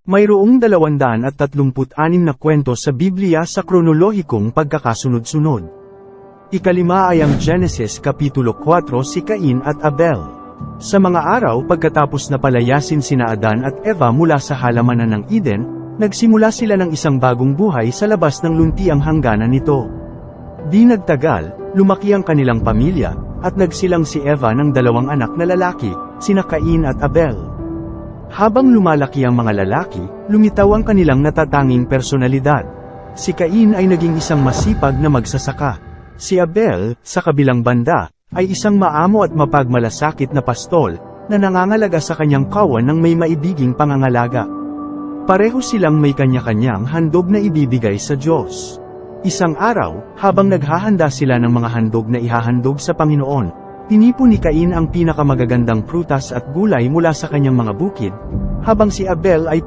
Mayroong 236 na kwento sa Biblia sa kronolohikong pagkakasunod-sunod. Ikalima ay ang Genesis Kapitulo 4 si Cain at Abel. Sa mga araw pagkatapos na palayasin sina Adan at Eva mula sa halamanan ng Eden, nagsimula sila ng isang bagong buhay sa labas ng luntiang hangganan nito. Di nagtagal, lumaki ang kanilang pamilya, at nagsilang si Eva ng 2 anak na lalaki, sina Cain at Abel. Habang lumalaki ang mga lalaki, lumitaw ang kanilang natatanging personalidad. Si Cain ay naging isang masipag na magsasaka. Si Abel, sa kabilang banda, ay isang maamo at mapagmalasakit na pastol, na nangangalaga sa kanyang kawan ng may maibiging pangangalaga. Pareho silang may kanya-kanyang handog na ibibigay sa Diyos. Isang araw, habang naghahanda sila ng mga handog na ihahandog sa Panginoon, tinipon ni Cain ang pinakamagagandang prutas at gulay mula sa kanyang mga bukid, habang si Abel ay